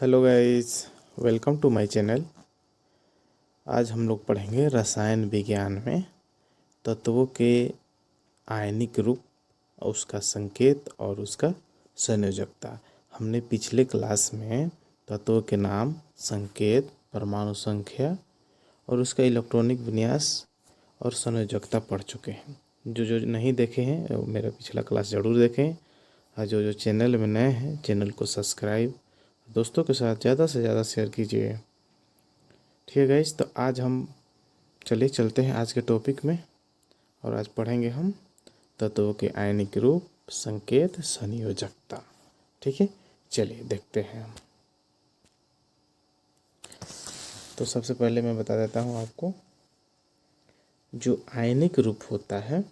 Hello guys, welcome to my channel. आज हम लोग पढ़ेंगे रसायन विज्ञान में तत्वों के आयनिक रूप और उसका संकेत और उसका संयोजकता। हमने पिछले क्लास में तत्वों के नाम, संकेत, परमाणु संख्या और उसका इलेक्ट्रॉनिक विन्यास और संयोजकता पढ़ चुके हैं। जो जो नहीं देखे हैं वो मेरा पिछला क्लास ज़रूर देखें, और जो जो चैनल में नए हैं चैनल को सब्सक्राइब, दोस्तों के साथ ज़्यादा से ज़्यादा शेयर कीजिए। ठीक है गाइस, तो आज हम चलते हैं आज के टॉपिक में। और आज पढ़ेंगे हम तत्वों के आयनिक रूप, संकेत, संयोजकता। ठीक है, चलिए देखते हैं हम। तो सबसे पहले मैं बता देता हूँ आपको, जो आयनिक रूप होता है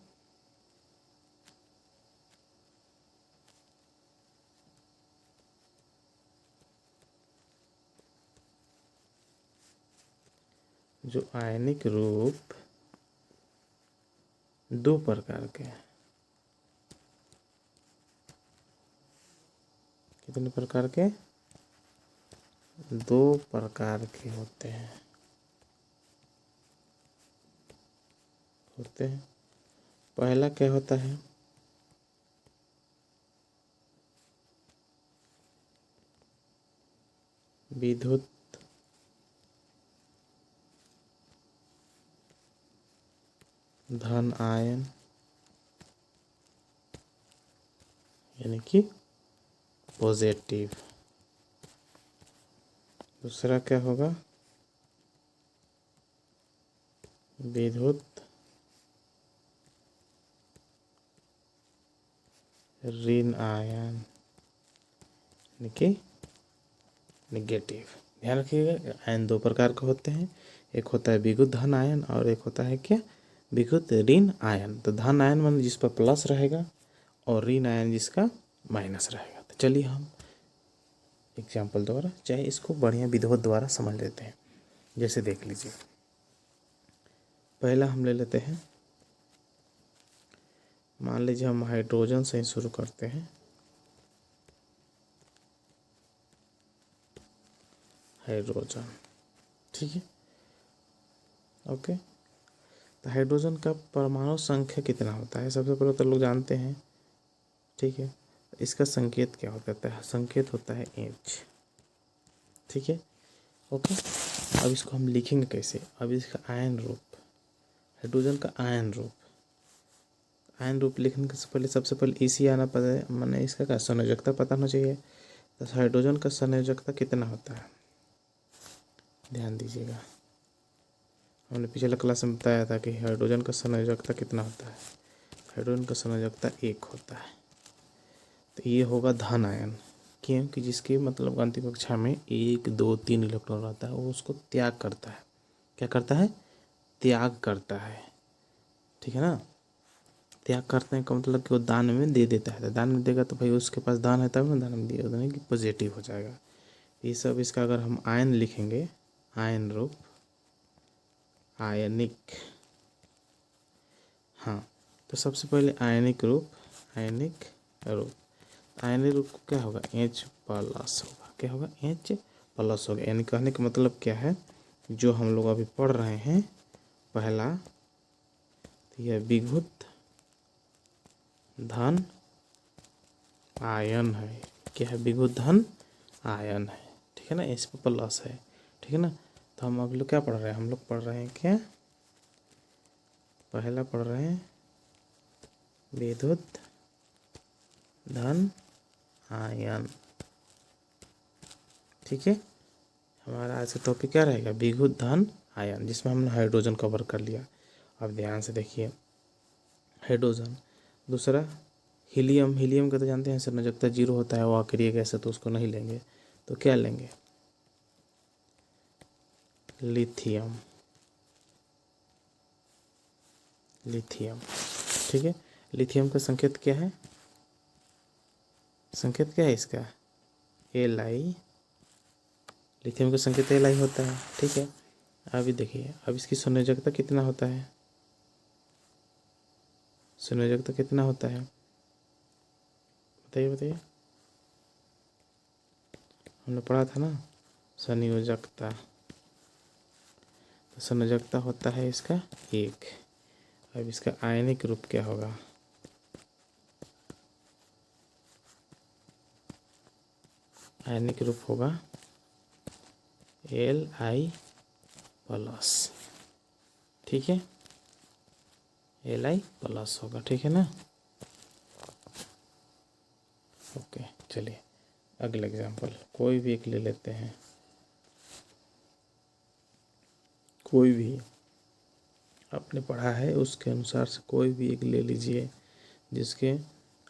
जो आयनिक रूप दो प्रकार के हैं। कितने प्रकार के? दो प्रकार के होते हैं। पहला क्या होता है? विद्युत धन आयन, यानी कि पॉजिटिव। दूसरा क्या होगा? विद्युत ऋण आयन, यानी कि निगेटिव। ध्यान रखिएगा, आयन दो प्रकार के होते हैं। एक होता है विद्युत धन आयन और एक होता है क्या? विद्युत ऋण आयन। तो धन आयन मान जिस पर प्लस रहेगा और ऋण आयन जिसका माइनस रहेगा। तो चलिए हम एग्जाम्पल द्वारा, चाहे इसको बढ़िया विधिवत द्वारा समझ लेते हैं। जैसे देख लीजिए, पहला हम ले लेते हैं, मान लीजिए हम हाइड्रोजन से ही शुरू करते हैं। हाइड्रोजन, ठीक है, ओके। तो हाइड्रोजन का परमाणु संख्या कितना होता है? सबसे पहले तो लोग जानते हैं, ठीक है। इसका संकेत क्या होता है? संकेत होता है H, ठीक है, ओके। अब इसको हम लिखेंगे कैसे? अब इसका आयन रूप, हाइड्रोजन का आयन रूप, आयन रूप लिखने से पहले सबसे पहले इसी आना पता है, मैंने इसका क्या संयोजकता पता होना चाहिए। तो हाइड्रोजन का संयोजकता कितना होता है? ध्यान दीजिएगा, हमने पिछले क्लास में बताया था कि हाइड्रोजन का संयोजकता कितना होता है। हाइड्रोजन का संयोजकता 1 होता है। तो ये होगा धन आयन, क्यों कि जिसके मतलब गणितीय कक्षा में 1, 2, 3 इलेक्ट्रॉन रहता है, वो उसको त्याग करता है। क्या करता है? त्याग करता है, ठीक है ना। त्याग करने का मतलब कि वो दान में दे देता है। तो दान में देगा तो भाई उसके पास दान है तब ना दान में दिया, यानी कि पॉजिटिव हो जाएगा। ये सब इसका अगर हम आयन लिखेंगे, आयन रूप, आयनिक, हाँ, तो सबसे पहले आयनिक रूप, आयनिक रूप, आयनिक रूप को क्या होगा? H प्लस होगा। क्या होगा? H प्लस होगा। यानी कहने का मतलब क्या है, जो हम लोग अभी पढ़ रहे हैं पहला, तो यह विद्युत धन आयन है। क्या है? विद्युत धन आयन है, ठीक है ना। इस पर प्लस है, ठीक है ना। तो हम अभी लोग क्या पढ़ रहे हैं? हम लोग पढ़ रहे हैं क्या? पहला पढ़ रहे हैं विद्युत धन आयन, ठीक है। हमारा आज का टॉपिक क्या रहेगा? विद्युत धन आयन, जिसमें हमने हाइड्रोजन कवर कर लिया। अब ध्यान से देखिए, हाइड्रोजन। दूसरा हीलियम, हीलियम का तो जानते हैं संयोजकता 0 होता है, वो आखिरी एक ऐसे, तो उसको नहीं लेंगे। तो क्या लेंगे? लिथियम, लिथियम, ठीक है। लिथियम का संकेत क्या है? संकेत क्या है इसका? Li। लिथियम का संकेत Li होता है, ठीक है। अभी देखिए, अब इसकी संयोजकता कितना होता है? संयोजकता कितना होता है? बताइए बताइए। हमने पढ़ा था ना, संयोजकता। तो संयोजकता होता है इसका 1। अब इसका आयनिक रूप क्या होगा? आयनिक रूप होगा Li+, ठीक है, Li+ होगा, ठीक है ना। ओके, चलिए अगला एग्जाम्पल कोई भी एक ले लेते हैं, कोई भी आपने पढ़ा है उसके अनुसार से कोई भी एक ले लीजिए, जिसके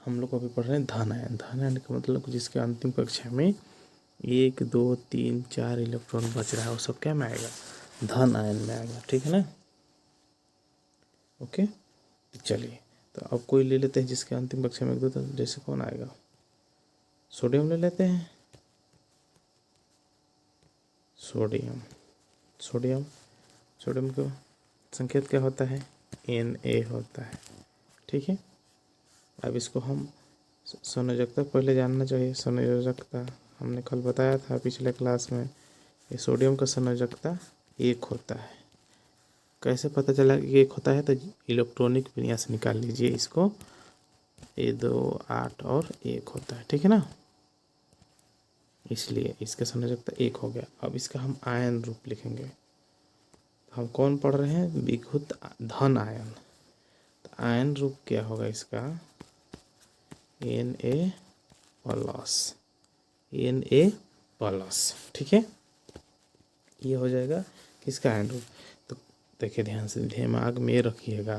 हम लोग अभी पढ़ रहे हैं धन आयन। धन आयन का मतलब जिसके अंतिम कक्षा में 1 2 3 4 इलेक्ट्रॉन बच रहा है, वो सब क्या में आएगा? धन आयन में आएगा, ठीक है ना। ओके, तो चलिए, तो अब कोई ले लेते हैं जिसके अंतिम कक्षा में 1 2 3, जैसे कौन आएगा? सोडियम ले लेते हैं। सोडियम सोडियम सोडियम का संकेत क्या होता है? Na होता है, ठीक है। अब इसको हम संयोजकता पहले जानना चाहिए। संयोजकता हमने कल बताया था पिछले क्लास में, ये सोडियम का संयोजकता 1 होता है। कैसे पता चला कि 1 होता है? तो इलेक्ट्रॉनिक विन्यास निकाल लीजिए इसको, A2 8 और 1 होता है, ठीक है ना। इसलिए इसका संयोजकता 1 हो गया। अब इसका हम आयन रूप लिखेंगे। तो हम कौन पढ़ रहे हैं? विद्युत धन आयन। तो आयन रूप क्या होगा इसका? Na+, ठीक है। ये हो जाएगा किसका आयन रूप? तो देखिए ध्यान से, दिमाग में रखिएगा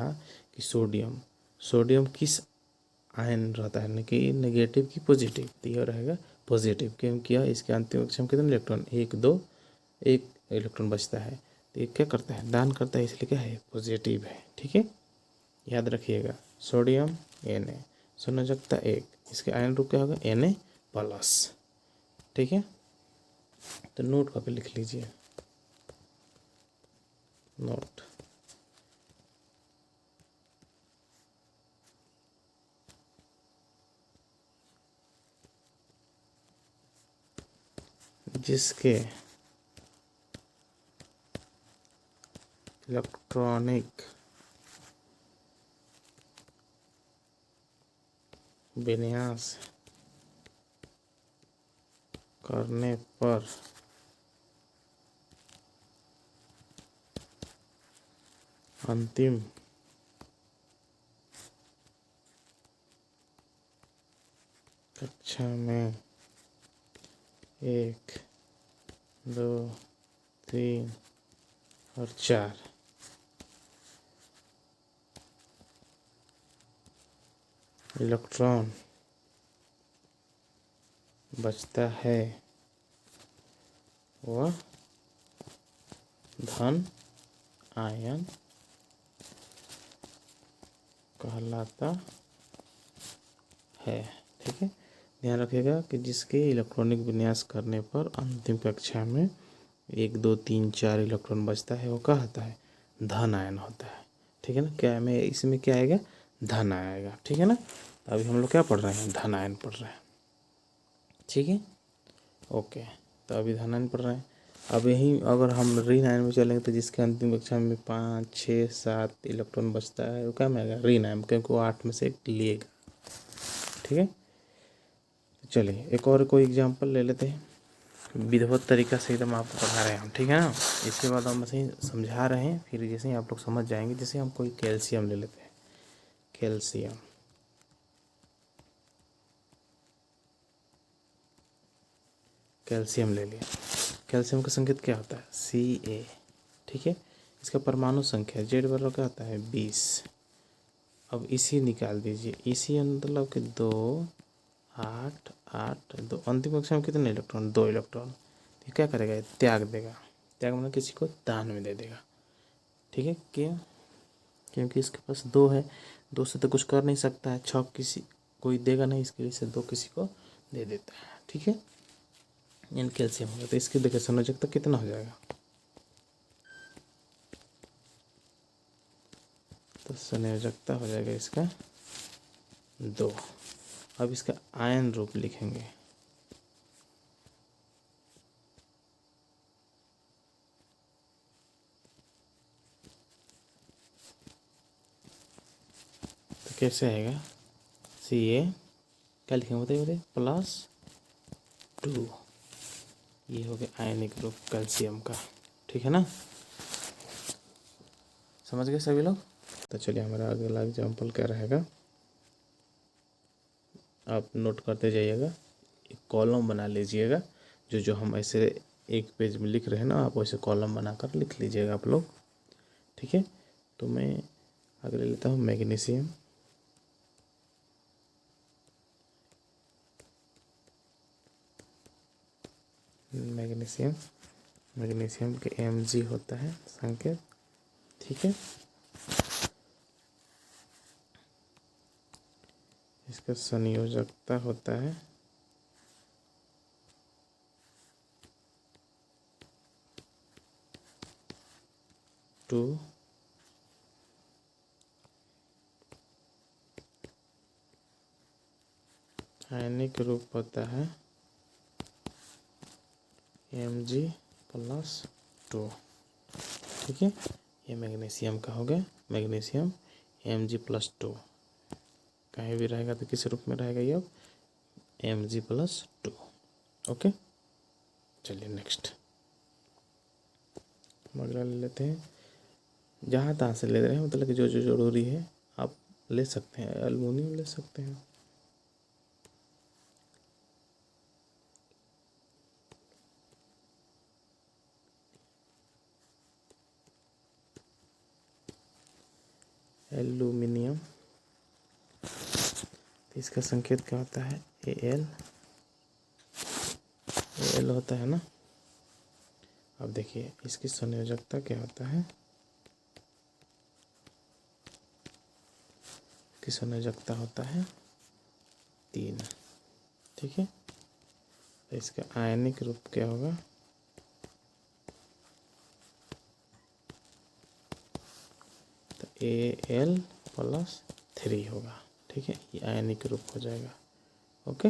कि सोडियम किस आयन रहता है, न कि नेगेटिव की पॉजिटिव। तो यह रहेगा पॉजिटिव, क्योंकि इसके अंतिम कक्षा में कितने इलेक्ट्रॉन? 1 2, 1 इलेक्ट्रॉन बचता है, तो ये क्या करता है? दान करता है, इसलिए क्या है? पॉजिटिव है, ठीक है। याद रखिएगा, सोडियम Na, संयोजकता 1, इसके आयन रूप क्या होगा? Na+, ठीक है। तो नोट कॉपी लिख लीजिए, नोट। जिसके इलेक्ट्रॉनिक विन्यास करने पर अंतिम कक्षा में 1 2 3 और 4 इलेक्ट्रॉन बचता है, वह धन आयन कहलाता है, ठीक है। ध्यान रखिएगा कि जिसके इलेक्ट्रॉनिक विन्यास करने पर अंतिम कक्षा में 1 2 3 4 इलेक्ट्रॉन बचता है, वो क्या होता है? धन आयन होता है, ठीक है ना। क्या में इसमें क्या आएगा? धन आएगा, ठीक है ना। अभी हम लोग क्या पढ़ रहे हैं? धन आयन पढ़ रहे हैं, ठीक है। ओके, तो अभी धन आयन पढ़ रहे हैं। अब यहीं अगर हम ऋण आयन में चलेंगे, तो जिसके अंतिम कक्षा में 5 6 7 इलेक्ट्रॉन बचता है, वो क्या में आएगा? ऋण आयन, क्योंकि वो 8 में से एक लेगा, ठीक है। चलिए एक और कोई एग्जांपल ले लेते हैं, विधिवत तरीका से एकदम आपको पढ़ा रहे हैं हम, ठीक है ना। इसके बाद हम ऐसे ही समझा रहे हैं, फिर जैसे ही आप लोग समझ जाएंगे। जैसे हम कोई कैल्शियम ले लेते हैं, कैल्शियम कैल्शियम ले लिया। कैल्शियम का संकेत क्या होता है? Ca, ठीक है। इसका परमाणु संख्या Z बराबर क्या होता है? 20। अब इसी निकाल दीजिए, इसी मतलब कि 2 8 8 2, अंतिम कक्षा में कितने इलेक्ट्रॉन? 2 इलेक्ट्रॉन। तो क्या करेगा? त्याग देगा। त्याग मतलब किसी को दान में दे देगा, ठीक है। क्यों? क्योंकि इसके पास 2 है, 2 से तो कुछ कर नहीं सकता है, 6 किसी कोई देगा नहीं, इसके लिए से 2 किसी को दे देता है, ठीक है। इन कैल्शियम होगा, तो इसकी देखिए संयोजकता कितना हो जाएगा? तो संयोजकता हो जाएगा इसका 2। अब इसका आयन रूप लिखेंगे, कैसे आएगा, Ca क्या लिखेंगे बताइए बताइए, +2, ये हो गया आयनिक ग्रुप कैल्शियम का। ठीक है ना, समझ गए सभी लोग। तो चलिए हमारा अगला एग्जाम्पल क्या रहेगा, आप नोट करते जाइएगा, एक कॉलम बना लीजिएगा, जो जो हम ऐसे एक पेज में लिख रहे हैं ना, आप वैसे कॉलम बनाकर लिख लीजिएगा आप लोग। ठीक है, तो मैं अगले लेता हूँ मैग्नीशियम, मैग्नीशियम, मैग्नीशियम के Mg होता है संकेत। ठीक है, इसका संयोजकता होता है टू, आयनिक रूप होता है Mg+2। ठीक है, ये मैग्नीशियम का हो गया, मैग्नीशियम Mg+2, कहीं भी रहेगा तो किस रूप में रहेगा ये, अब Mg+2। ओके, चलिए नेक्स्ट हम अगला ले लेते हैं, जहाँ तहाँ से ले रहे हैं, मतलब कि जो जो जरूरी है आप ले सकते हैं, एल्युमिनियम ले सकते हैं। एल्युमिनियम, तो इसका संकेत क्या होता है, Al, Al होता है ना। अब देखिए इसकी संयोजकता क्या होता है, इसकी संयोजकता होता है 3। ठीक है, तो इसका आयनिक रूप क्या होगा, तो Al+3 होगा। ठीक है, ये आयनिक रूप हो जाएगा। ओके,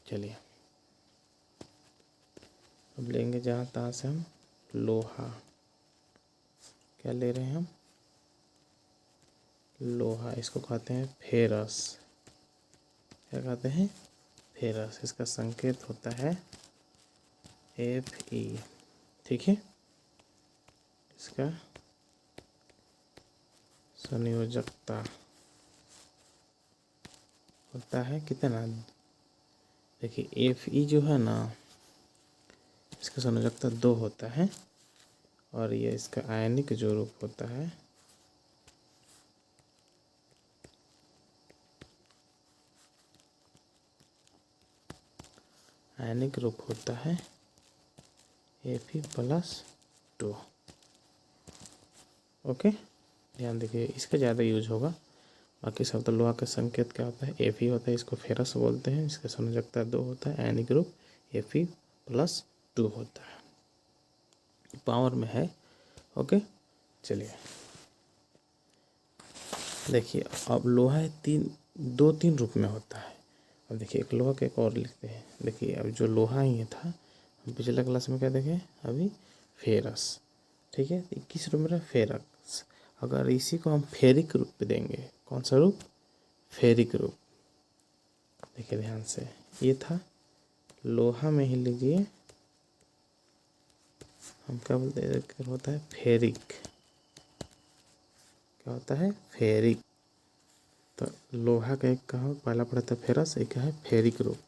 चलिए अब लेंगे जहाँ तहाँ से हम लोहा, क्या ले रहे हैं हम, लोहा, इसको कहते हैं फेरस, क्या कहते हैं, फेरस। इसका संकेत होता है Fe। ठीक है, इसका संयोजकता होता है कितना, देखिए Fe जो है ना, इसका संयोजकता 2 होता है, और ये इसका आयनिक जो रूप होता है आयनिक रूप होता है Fe+2। ओके, ध्यान देखिए इसका ज़्यादा यूज होगा, बाकी सब तो लोहा का संकेत क्या होता है, Fe होता है, इसको फेरस बोलते हैं, इसका संयोजकता 2 होता है, आयनिक रूप Fe+2 होता है, पावर में है। ओके, चलिए देखिए अब लोहा है 2-3 रूप में होता है। अब देखिए एक लोहा का एक और लिखते हैं, देखिए अब जो लोहा ही था, हम पिछले क्लास में क्या देखे अभी, फेरस। ठीक है, 21 रूप में रहा फेरस, अगर इसी को हम फेरिक रूप पे देंगे, कौन सा रूप, फेरिक रूप, देखिए ध्यान से, ये था लोहा में ही लीजिए, हम क्या बोलते हैं, होता है फेरिक, क्या होता है, फेरिक। तो लोहा का एक का पहला पड़ा था फेरस, एक है फेरिक रूप।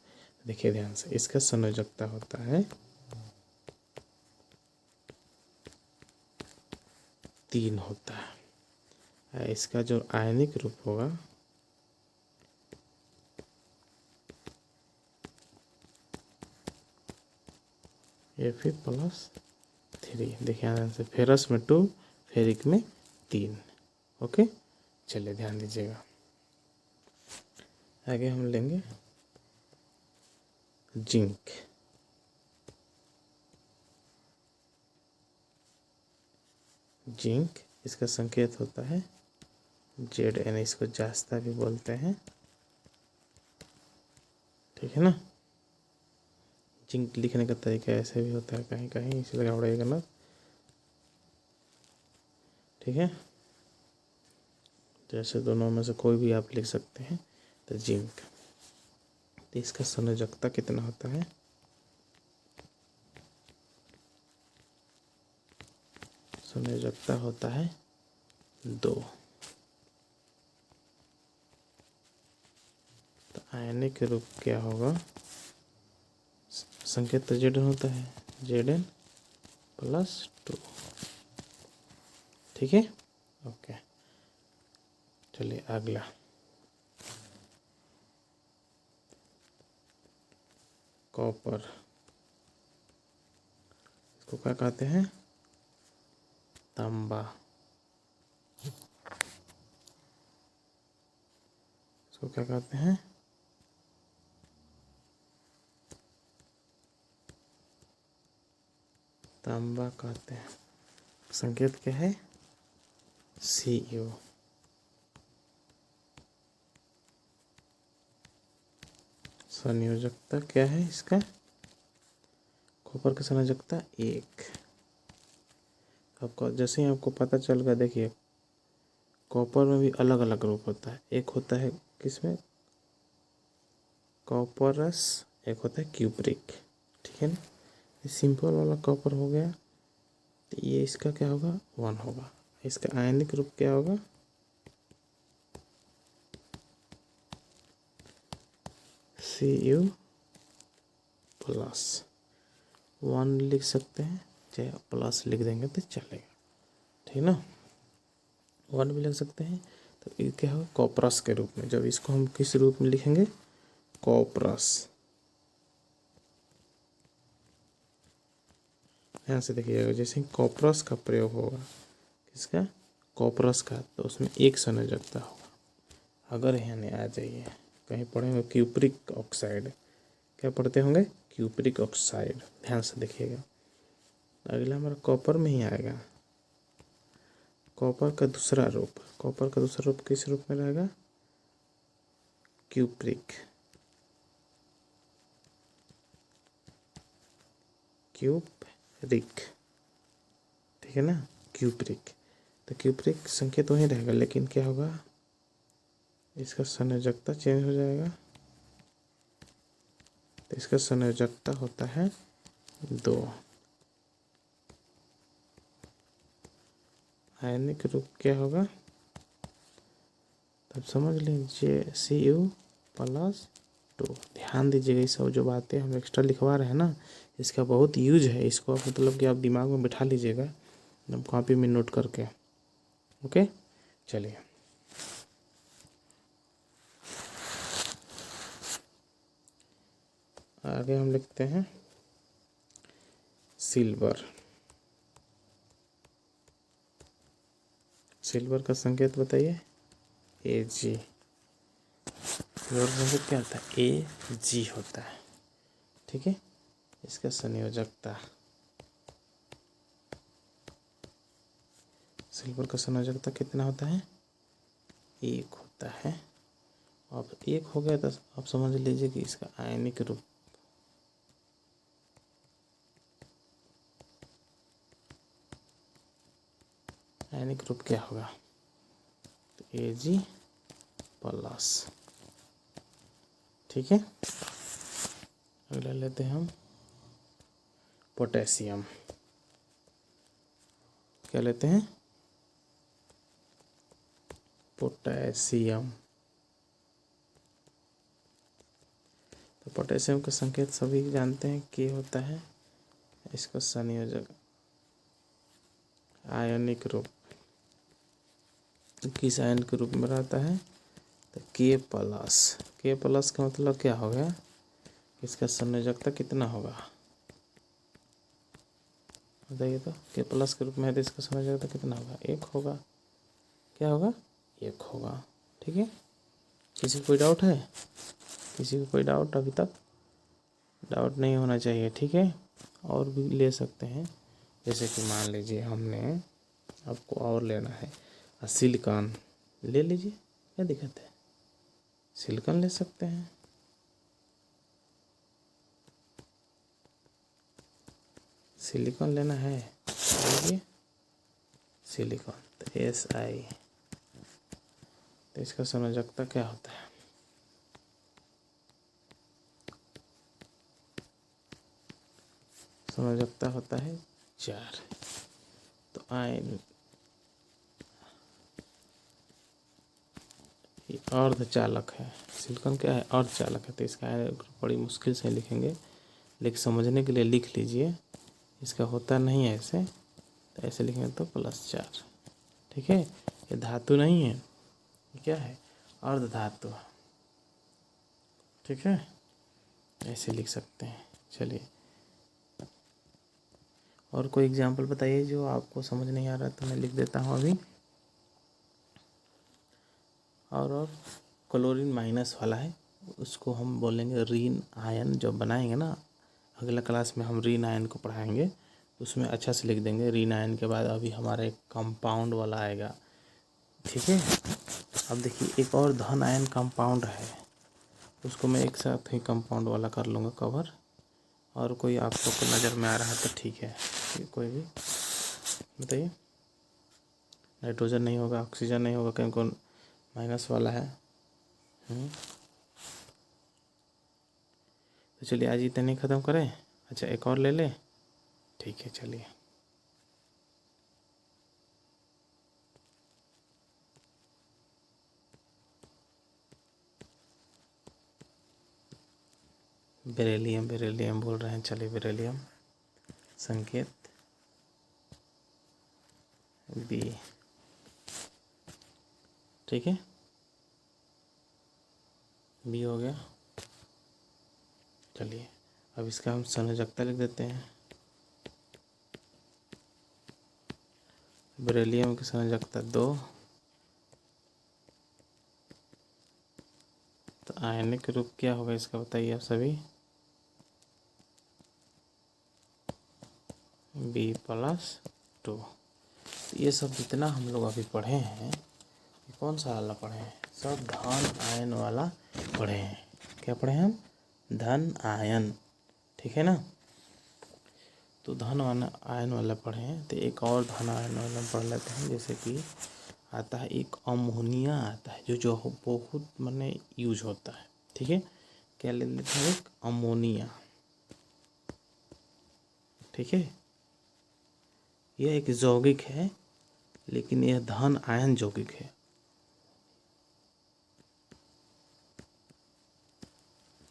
देखिए ध्यान से, इसका संयोजकता होता है 3 होता है, इसका जो आयनिक रूप होगा Fe+3। देखिए ध्यान से, फेरस में 2, फेरिक में 3। ओके, चलिए ध्यान दीजिएगा, आगे हम लेंगे जिंक। जिंक, इसका संकेत होता है Zn, इसको जास्ता भी बोलते हैं। ठीक है ना, जिंक लिखने का तरीका ऐसे भी होता है कहीं कहीं, इसलिए घबराइएगा ना। ठीक है, जैसे दोनों में से कोई भी आप लिख सकते हैं। तो जिंक, तो इसका संयोजकता कितना होता है? संयोजकता होता है 2। तो आयनिक रूप क्या होगा? संकेत तो Zn होता है, Zn+2। ठीक है, ओके। चलिए अगला, कॉपर, इसको क्या कहते हैं? तांबा। इसको क्या कहते हैं? तांबा कहते हैं। संकेत क्या है? Cu। संयोजकता क्या है इसका? कॉपर का संयोजकता 1। आपको जैसे ही आपको पता चल गया, देखिए कॉपर में भी अलग अलग रूप होता है। एक होता है किसमें? कॉपरस, एक होता है क्यूप्रिक। ठीक है ना, ये सिंपल वाला कॉपर हो गया। तो ये इसका क्या होगा? 1 होगा। इसका आयनिक रूप क्या होगा? Cu+1 लिख सकते हैं, चाहे प्लस लिख देंगे तो चलेगा। ठीक ना, 1 भी लिख सकते हैं। तो ये क्या होगा? कॉपरस के रूप में। जब इसको हम किस रूप में लिखेंगे? कॉपरस। ध्यान से देखिएगा, जैसे कॉपरस का प्रयोग होगा, किसका? कॉपरस का, तो उसमें एक संयोजकता होगा। अगर यहाँ आ जाइए, कहीं पढ़े होंगे क्यूप्रिक ऑक्साइड, क्या पढ़ते होंगे? Cupric oxide. ध्यान से देखिएगा, अगला हमारा कॉपर में ही आएगा। कॉपर का दूसरा रूप, कॉपर का दूसरा रूप किस रूप में रहेगा? क्यूप्रिक। क्यूप्रिक, ठीक है ना, क्यूप्रिक। तो क्यूप्रिक संकेत वहीं रहेगा, लेकिन क्या होगा? इसका संयोजकता चेंज हो जाएगा। तो इसका संयोजकता होता है 2। आयनिक रूप क्या होगा? तब समझ लीजिए Cu+2। ध्यान दीजिएगा, ये सब जो बातें हम एक्स्ट्रा लिखवा रहे हैं ना, इसका बहुत यूज है। इसको मतलब कि आप दिमाग में बिठा लीजिएगा, एकदम कॉपी में नोट करके। ओके, चलिए आगे हम लिखते हैं सिल्वर। सिल्वर का संकेत बताइए? Ag। सिल्वर का संकेत क्या होता है? Ag होता है। ठीक है, इसका संयोजकता, सिल्वर का संयोजकता कितना होता है? 1 होता है। अब 1 हो गया तो आप समझ लीजिए कि इसका आयनिक रूप, आयनिक रूप क्या होगा? तो Ag+। ठीक है, अगला लेते हैं हम पोटेशियम। क्या लेते हैं? पोटेशियम। तो पोटेशियम का संकेत सभी जानते हैं कि होता है, इसका संयोजक आयनिक रूप किस आयन के रूप में रहता है? तो K+। K+ का मतलब क्या हो गया? इसका संयोजकता कितना होगा? बताइए तो। K+ के रूप में है तो इसका संयोजकता कितना होगा? 1 होगा। क्या होगा? 1 होगा। ठीक है, किसी को कोई डाउट है? किसी को कोई डाउट अभी तक? डाउट नहीं होना चाहिए। ठीक है, और भी ले सकते हैं, जैसे कि मान लीजिए हमने आपको और लेना है सिलिकॉन, ले लीजिए, क्या दिक्कत है? सिलिकॉन ले सकते हैं। सिलिकॉन लेना है, लीजिए सिलिकॉन। तो Si तो इसका संयोजकता क्या होता है? संयोजकता होता है 4। तो आयन ये अर्धचालक है, सिलिकॉन क्या है? अर्धचालक है। तो इसका आयन बड़ी मुश्किल से लिखेंगे, लेकिन समझने के लिए लिख लीजिए। इसका होता नहीं है ऐसे, तो ऐसे लिखेंगे तो +4। ठीक है, ये धातु नहीं है, ये क्या है? अर्ध धातु। ठीक है, ऐसे लिख सकते हैं। चलिए, और कोई एग्जाम्पल बताइए जो आपको समझ नहीं आ रहा, तो मैं लिख देता हूँ अभी। और क्लोरीन माइनस वाला है, उसको हम बोलेंगे रीन आयन। जब बनाएंगे ना, अगला क्लास में हम रीन आयन को पढ़ाएंगे, उसमें अच्छा से लिख देंगे। रीन आयन के बाद अभी हमारा एक कंपाउंड वाला आएगा। ठीक है, अब देखिए एक और धन आयन कंपाउंड है, उसको मैं एक साथ ही कंपाउंड वाला कर लूँगा कवर। और कोई आपको नज़र में आ रहा है तो ठीक है, कोई भी बताइए। नाइट्रोजन नहीं होगा, ऑक्सीजन नहीं होगा, क्योंकि माइनस वाला है। तो चलिए आज इतने ख़त्म करें। अच्छा, एक और ले लें? ठीक है, चलिए। बेरिलियम, बेरिलियम बोल रहे हैं, चलिए बेरिलियम संकेत बी। ठीक है, बी हो गया। चलिए, अब इसका हम संयोजकता लिख देते हैं। बेरिलियम की संयोजकता 2। तो आयनिक रूप क्या होगा इसका बताइए आप सभी? B+2। ये सब जितना हम लोग अभी पढ़े हैं, ये कौन सा वाला पढ़े हैं? सब धन आयन वाला पढ़े हैं। क्या पढ़े हैं हम? धन आयन। ठीक है ना? तो धन आयन वाला पढ़े हैं, तो एक और धन आयन वाला पढ़ लेते हैं। जैसे कि आता है एक अमोनिया आता है, जो बहुत माने यूज होता है। ठीक है, क्या ले लेते हैं? एक अमोनिया। ठीक है, यह एक यौगिक है, लेकिन यह धन आयन यौगिक है।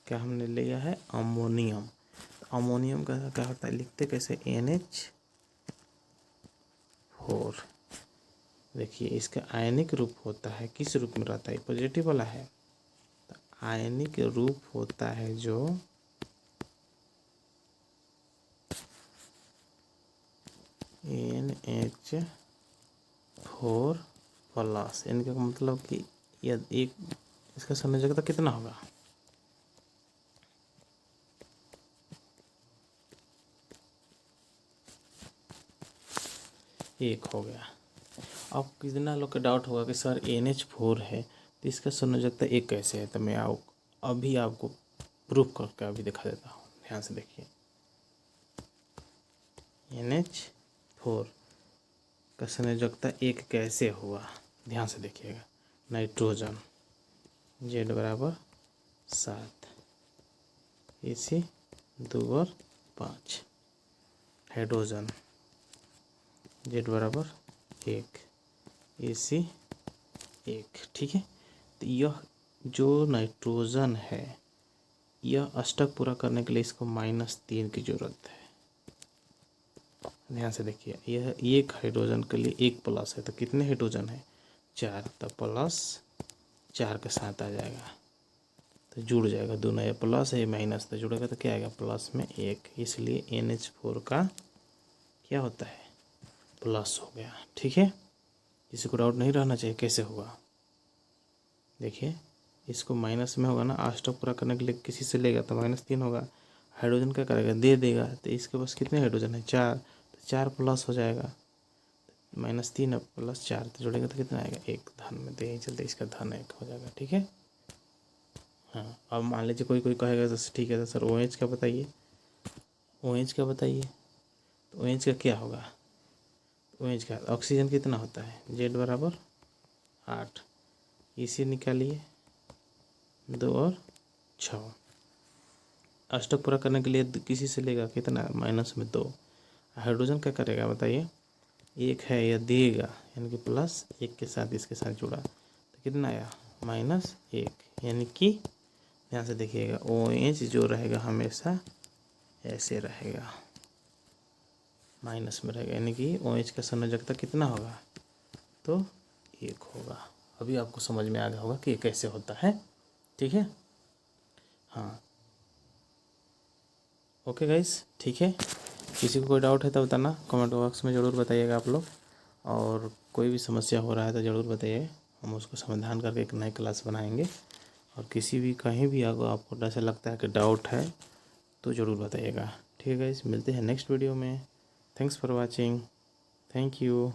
क्या हमने लिया है? अमोनियम। अमोनियम का क्या होता है? लिखते कैसे? NH4। देखिए, इसका आयनिक रूप होता है, किस रूप में रहता है? पॉजिटिव वाला है। तो आयनिक रूप होता है जो NH4+। इनका मतलब कि यह एक, इसका संयोजकता कितना होगा? एक हो गया। अब कितना लोग का डाउट होगा कि सर NH4 है, तो इसका संयोजकता एक कैसे है? तो मैं अभी आपको प्रूफ करके अभी दिखा देता हूँ। ध्यान से देखिए, NH4 का संयोजकता एक कैसे हुआ, ध्यान से देखिएगा। नाइट्रोजन Z=7, Ac2 और 5, हाइड्रोजन Z=1, AC1। ठीक है, तो यह जो नाइट्रोजन है, यह अष्टक पूरा करने के लिए इसको -3 की ज़रूरत है। ध्यान से देखिए, यह एक हाइड्रोजन के लिए 1 प्लस है, तो कितने हाइड्रोजन है? 4। तो +4 के साथ आ जाएगा, तो जुड़ जाएगा दोनों। ये प्लस है, माइनस, तो जुड़ेगा तो क्या आएगा? प्लस में 1। इसलिए NH4 का क्या होता है? प्लस हो गया। ठीक है, किसी को डाउट नहीं रहना चाहिए कैसे होगा। देखिए, इसको माइनस में होगा ना, अष्टक पूरा करने के लिए किसी से लेगा तो -3 होगा। हाइड्रोजन क्या करेगा? दे देगा। तो इसके पास कितने हाइड्रोजन है? 4। तो 4 प्लस हो जाएगा, -3 अब +4, तो जोड़ेगा तो कितना आएगा? 1। धन में तो यही चलते इसका धन 1 हो जाएगा। ठीक है, हाँ। अब मान लीजिए कोई कहेगा तो ठीक है, तो सर OH का बताइए। OH का बताइए, तो OH का क्या होगा? OH का ऑक्सीजन कितना होता है? Z=8। इसे निकालिए, 2 और 6। अष्टक पूरा करने के लिए किसी से लेगा कितना, -2। हाइड्रोजन क्या करेगा बताइए, 1 है यह देगा, यानी कि +1 के साथ इसके साथ जुड़ा तो कितना आया, -1। यानी कि ध्यान से देखिएगा, OH जो रहेगा हमेशा ऐसे रहेगा, माइनस में रहेगा, यानी कि OH का संयोजकता कितना होगा, तो 1 होगा। अभी आपको समझ में आ गया होगा कि ये कैसे होता है, ठीक है। हाँ ओके गाइस, ठीक है। किसी को कोई डाउट है तो बताना, कमेंट बॉक्स में ज़रूर बताइएगा आप लोग, और कोई भी समस्या हो रहा है तो ज़रूर बताइए, हम उसको समाधान करके एक नई क्लास बनाएंगे। और किसी भी कहीं भी अगर आपको ऐसा लगता है कि डाउट है तो ज़रूर बताइएगा, ठीक है गाइस। मिलते हैं नेक्स्ट वीडियो में। Thanks for watching, thank you.